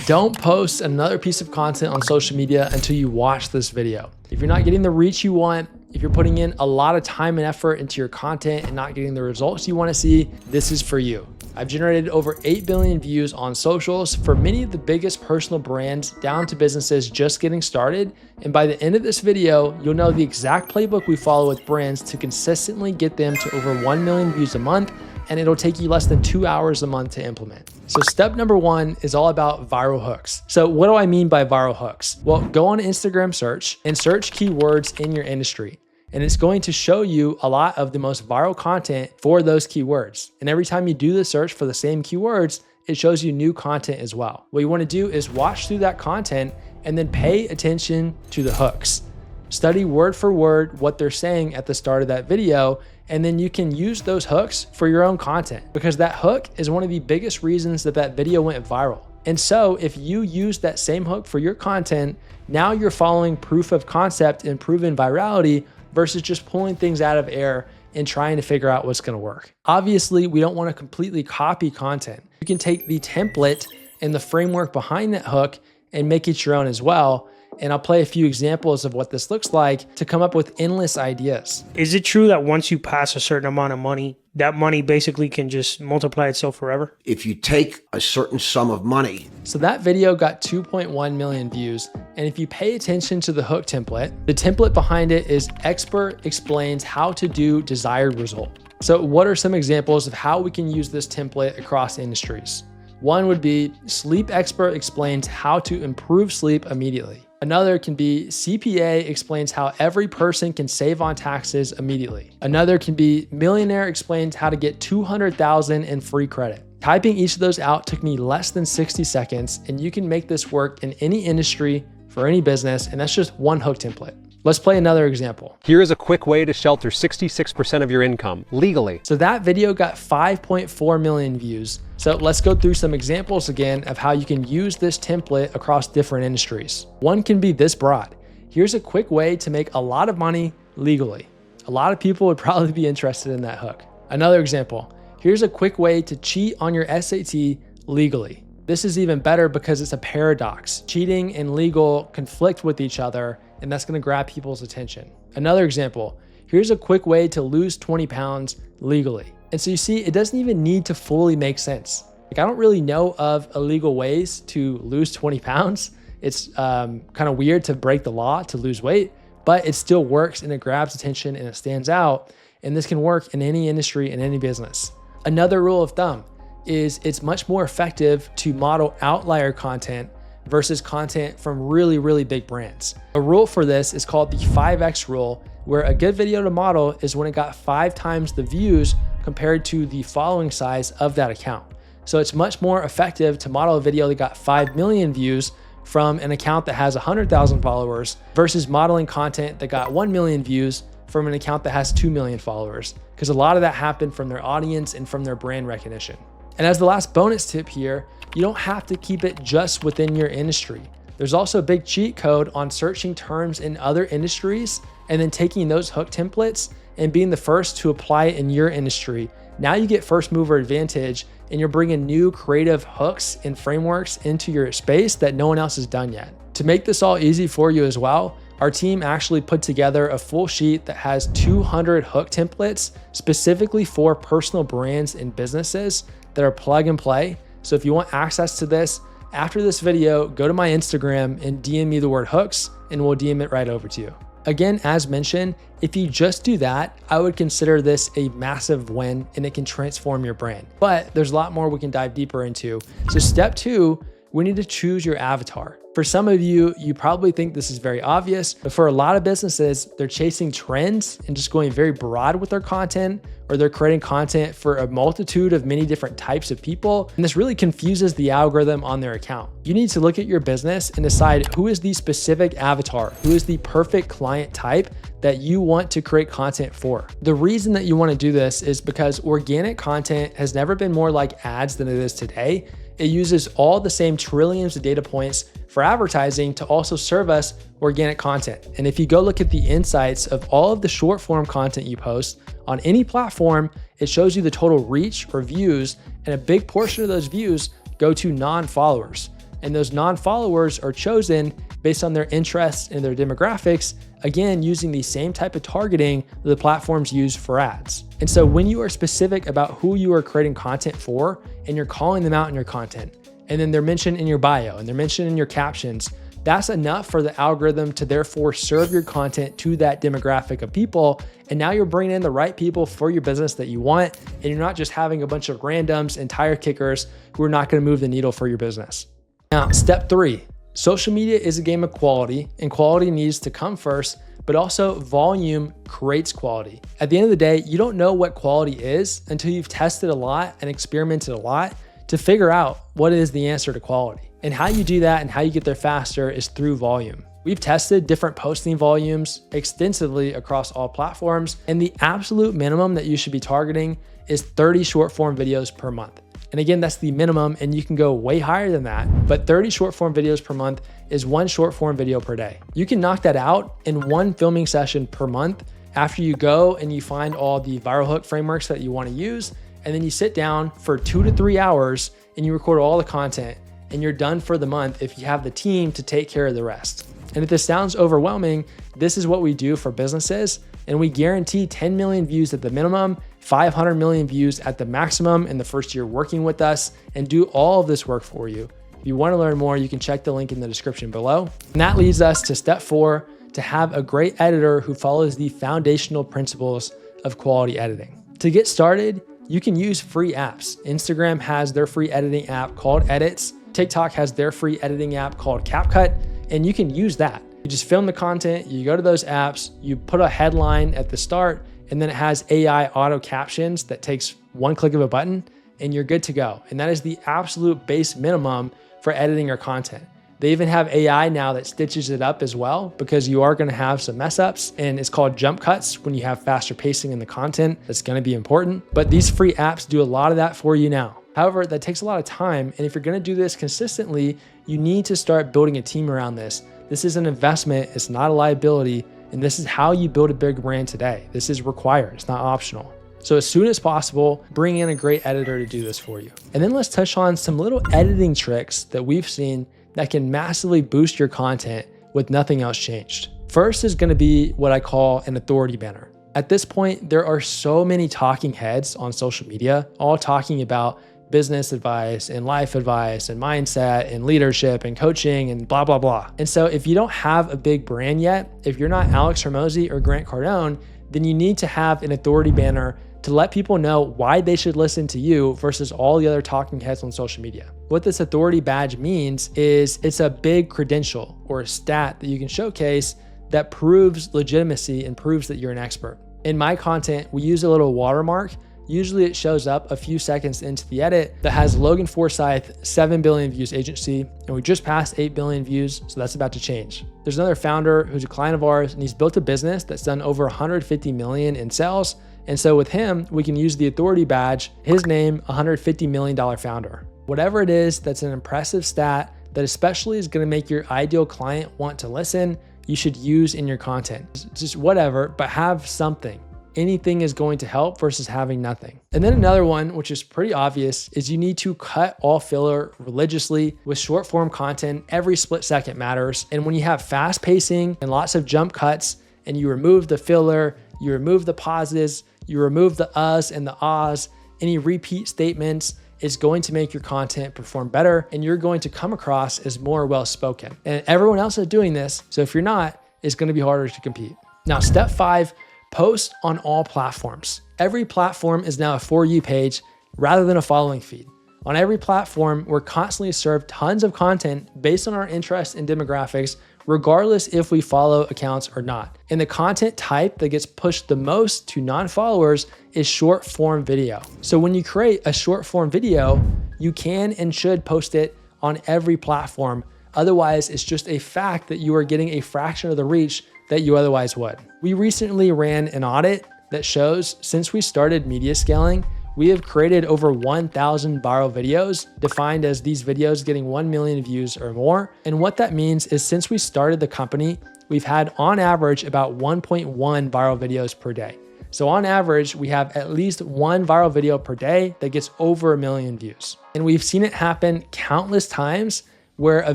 Don't post another piece of content on social media until you watch this video. If you're not getting the reach you want, if you're putting in a lot of time and effort into your content and not getting the results you want to see, this is for you. I've generated over 8 billion views on socials for many of the biggest personal brands down to businesses just getting started. And by the end of this video, you'll know the exact playbook we follow with brands to consistently get them to over 1 million views a month. And it'll take you less than 2 hours a month to implement. So step number 1 is all about viral hooks. So what do I mean by viral hooks? Well, go on Instagram search and search keywords in your industry. And it's going to show you a lot of the most viral content for those keywords. And every time you do the search for the same keywords, it shows you new content as well. What you want to do is watch through that content and then pay attention to the hooks. Study word for word what they're saying at the start of that video, and then you can use those hooks for your own content, because that hook is one of the biggest reasons that that video went viral. And so if you use that same hook for your content, now you're following proof of concept and proven virality versus just pulling things out of air and trying to figure out what's going to work. Obviously, we don't want to completely copy content. You can take the template and the framework behind that hook and make it your own as well. And I'll play a few examples of what this looks like to come up with endless ideas. Is it true that once you pass a certain amount of money, that money basically can just multiply itself forever? If you take a certain sum of money. So that video got 2.1 million views. And if you pay attention to the hook template, the template behind it is expert explains how to do desired result. So what are some examples of how we can use this template across industries? One would be sleep expert explains how to improve sleep immediately. Another can be CPA explains how every person can save on taxes immediately. Another can be millionaire explains how to get 200,000 in free credit. Typing each of those out took me less than 60 seconds, and you can make this work in any industry for any business, and that's just one hook template. Let's play another example. Here is a quick way to shelter 66% of your income legally. So that video got 5.4 million views. So let's go through some examples again of how you can use this template across different industries. One can be this broad. Here's a quick way to make a lot of money legally. A lot of people would probably be interested in that hook. Another example. Here's a quick way to cheat on your SAT legally. This is even better because it's a paradox. Cheating and legal conflict with each other, and that's going to grab people's attention. Another example, here's a quick way to lose 20 pounds legally. And so you see, it doesn't even need to fully make sense. Like, I don't really know of illegal ways to lose 20 pounds. It's kind of weird to break the law to lose weight, but it still works and it grabs attention and it stands out. And this can work in any industry, in any business. Another rule of thumb is it's much more effective to model outlier content versus content from really, really big brands. A rule for this is called the 5X rule, where a good video to model is when it got 5 times the views compared to the following size of that account. So it's much more effective to model a video that got 5 million views from an account that has 100,000 followers versus modeling content that got 1 million views from an account that has 2 million followers, because a lot of that happened from their audience and from their brand recognition. And as the last bonus tip here, you don't have to keep it just within your industry. There's also a big cheat code on searching terms in other industries and then taking those hook templates and being the first to apply it in your industry. Now you get first mover advantage and you're bringing new creative hooks and frameworks into your space that no one else has done yet. To make this all easy for you as well, our team actually put together a full sheet that has 200 hook templates specifically for personal brands and businesses that are plug and play. So if you want access to this, after this video, go to my Instagram and DM me the word hooks and we'll DM it right over to you. Again, as mentioned, if you just do that, I would consider this a massive win and it can transform your brand. But there's a lot more we can dive deeper into. So step 2, we need to choose your avatar. For some of you, you probably think this is very obvious, but for a lot of businesses, they're chasing trends and just going very broad with their content, or they're creating content for a multitude of many different types of people. And this really confuses the algorithm on their account. You need to look at your business and decide who is the specific avatar, who is the perfect client type that you want to create content for. The reason that you want to do this is because organic content has never been more like ads than it is today. It uses all the same trillions of data points for advertising to also serve us organic content. And if you go look at the insights of all of the short form content you post on any platform, it shows you the total reach or views, and a big portion of those views go to non-followers. And those non-followers are chosen based on their interests and their demographics, again, using the same type of targeting that the platforms use for ads. And so when you are specific about who you are creating content for, and you're calling them out in your content, and then they're mentioned in your bio and they're mentioned in your captions, that's enough for the algorithm to therefore serve your content to that demographic of people. And now you're bringing in the right people for your business that you want. And you're not just having a bunch of randoms and tire kickers who are not going to move the needle for your business. Now, step 3, social media is a game of quality, and quality needs to come first, but also volume creates quality. At the end of the day, you don't know what quality is until you've tested a lot and experimented a lot to figure out what is the answer to quality. And how you do that and how you get there faster is through volume. We've tested different posting volumes extensively across all platforms, and the absolute minimum that you should be targeting is 30 short form videos per month. And again, that's the minimum, and you can go way higher than that, but 30 short form videos per month is 1 short form video per day. You can knock that out in 1 filming session per month after you go and you find all the viral hook frameworks that you want to use, and then you sit down for 2 to 3 hours and you record all the content, and you're done for the month if you have the team to take care of the rest. And if this sounds overwhelming, this is what we do for businesses, and we guarantee 10 million views at the minimum, 500 million views at the maximum in the first year working with us, and do all of this work for you. If you want to learn more, you can check the link in the description below. And that leads us to step 4, to have a great editor who follows the foundational principles of quality editing. To get started, you can use free apps. Instagram has their free editing app called Edits. TikTok has their free editing app called CapCut, and you can use that. You just film the content, you go to those apps, you put a headline at the start, and then it has AI auto captions that takes 1 click of a button, and you're good to go. And that is the absolute base minimum for editing your content. They even have AI now that stitches it up as well, because you are going to have some mess ups, and it's called jump cuts when you have faster pacing in the content. That's going to be important, but these free apps do a lot of that for you now. However, that takes a lot of time, and if you're going to do this consistently, you need to start building a team around this. This is an investment, it's not a liability, and this is how you build a big brand today. This is required, it's not optional. So as soon as possible, bring in a great editor to do this for you. And then let's touch on some little editing tricks that we've seen that can massively boost your content with nothing else changed. First is going to be what I call an authority banner. At this point, there are so many talking heads on social media, all talking about business advice and life advice and mindset and leadership and coaching and blah, blah, blah. And so if you don't have a big brand yet, if you're not Alex Hormozi or Grant Cardone, then you need to have an authority banner to let people know why they should listen to you versus all the other talking heads on social media. What this authority badge means is it's a big credential or a stat that you can showcase that proves legitimacy and proves that you're an expert. In my content, we use a little watermark. Usually it shows up a few seconds into the edit that has Logan Forsyth, 7 billion views agency, and we just passed 8 billion views, so that's about to change. There's another founder who's a client of ours, and he's built a business that's done over 150 million in sales. And so with him, we can use the authority badge, his name, $150 million founder. Whatever it is that's an impressive stat that especially is gonna make your ideal client want to listen, you should use in your content. Just whatever, but have something. Anything is going to help versus having nothing. And then another one, which is pretty obvious, is you need to cut all filler religiously with short form content. Every split second matters. And when you have fast pacing and lots of jump cuts and you remove the filler, you remove the pauses, you remove the uhs and the ahs, any repeat statements, is going to make your content perform better, and you're going to come across as more well-spoken. And everyone else is doing this, so if you're not, it's going to be harder to compete. Now, step 5, post on all platforms. Every platform is now a For You page rather than a following feed. On every platform, we're constantly served tons of content based on our interests and demographics, regardless if we follow accounts or not. And the content type that gets pushed the most to non-followers is short form video. So when you create a short form video, you can and should post it on every platform. Otherwise, it's just a fact that you are getting a fraction of the reach that you otherwise would. We recently ran an audit that shows since we started media scaling, we have created over 1,000 viral videos, defined as these videos getting 1 million views or more. And what that means is since we started the company, we've had on average about 1.1 viral videos per day. So on average, we have at least 1 viral video per day that gets over 1 million views. And we've seen it happen countless times where a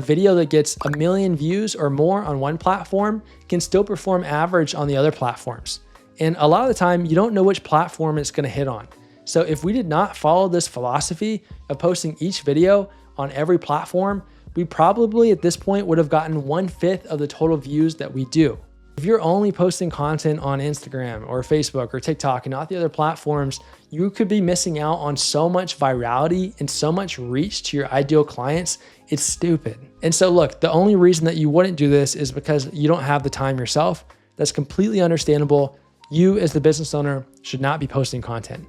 video that gets 1 million views or more on one platform can still perform average on the other platforms. And a lot of the time, you don't know which platform it's gonna hit on. So if we did not follow this philosophy of posting each video on every platform, we probably at this point would have gotten 1/5 of the total views that we do. If you're only posting content on Instagram or Facebook or TikTok and not the other platforms, you could be missing out on so much virality and so much reach to your ideal clients. It's stupid. And so look, the only reason that you wouldn't do this is because you don't have the time yourself. That's completely understandable. You as the business owner should not be posting content.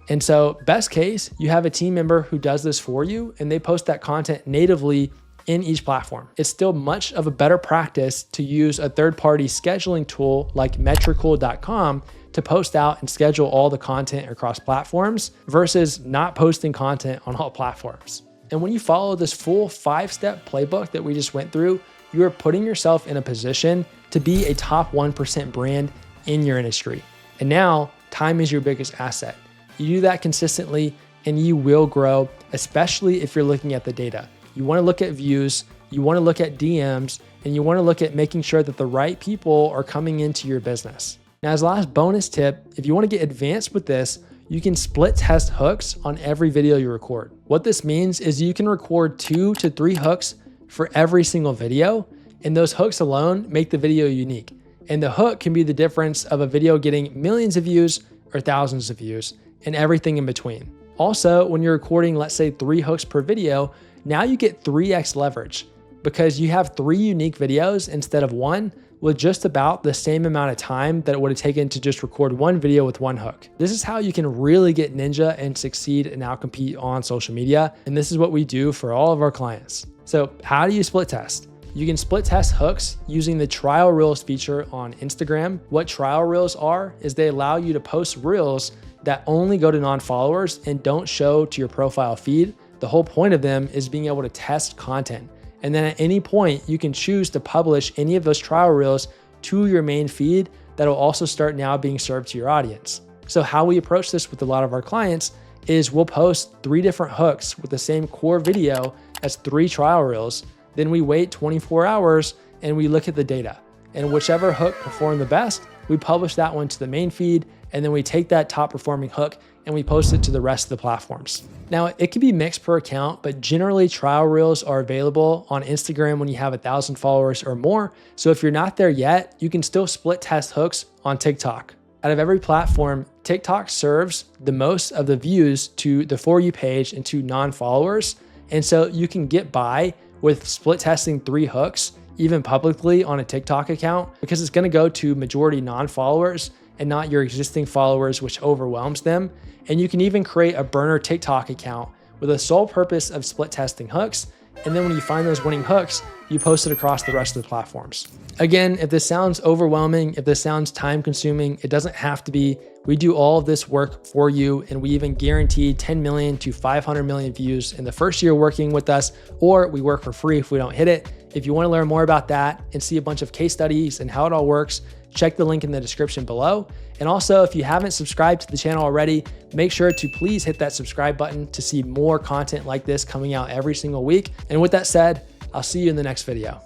And so best case, you have a team member who does this for you and they post that content natively in each platform. It's still much of a better practice to use a third-party scheduling tool like metrical.com to post out and schedule all the content across platforms versus not posting content on all platforms. And when you follow this full 5-step playbook that we just went through, you are putting yourself in a position to be a top 1% brand in your industry. And now time is your biggest asset. You do that consistently and you will grow, especially if you're looking at the data. You want to look at views, you want to look at DMs, and you want to look at making sure that the right people are coming into your business. Now, as a last bonus tip, if you want to get advanced with this, you can split test hooks on every video you record. What this means is you can record 2 to 3 hooks for every single video, and those hooks alone make the video unique. And the hook can be the difference of a video getting millions of views or thousands of views and everything in between. Also, when you're recording, let's say 3 hooks per video, now you get 3x leverage because you have 3 unique videos instead of 1 with just about the same amount of time that it would have taken to just record 1 video with 1 hook. This is how you can really get ninja and succeed and outcompete on social media. And this is what we do for all of our clients. So how do you split test? You can split test hooks using the trial reels feature on Instagram. What trial reels are is they allow you to post reels that only go to non-followers and don't show to your profile feed. The whole point of them is being able to test content. And then at any point, you can choose to publish any of those trial reels to your main feed that will also start now being served to your audience. So how we approach this with a lot of our clients is we'll post 3 different hooks with the same core video as 3 trial reels. Then we wait 24 hours and we look at the data. And whichever hook performed the best, we publish that one to the main feed. And then we take that top performing hook and we post it to the rest of the platforms. Now, it can be mixed per account, but generally trial reels are available on Instagram when you have 1,000 followers or more. So if you're not there yet, you can still split test hooks on TikTok. Out of every platform, TikTok serves the most of the views to the For You page and to non-followers. And so you can get by with split testing 3 hooks, even publicly on a TikTok account, because it's gonna go to majority non-followers and not your existing followers, which overwhelms them. And you can even create a burner TikTok account with the sole purpose of split testing hooks. And then when you find those winning hooks, you post it across the rest of the platforms. Again, if this sounds overwhelming, if this sounds time consuming, it doesn't have to be. We do all of this work for you, and we even guarantee 10 million to 500 million views in the first year working with us, or we work for free if we don't hit it. If you want to learn more about that and see a bunch of case studies and how it all works, check the link in the description below. And also, if you haven't subscribed to the channel already, make sure to please hit that subscribe button to see more content like this coming out every single week. And with that said, I'll see you in the next video.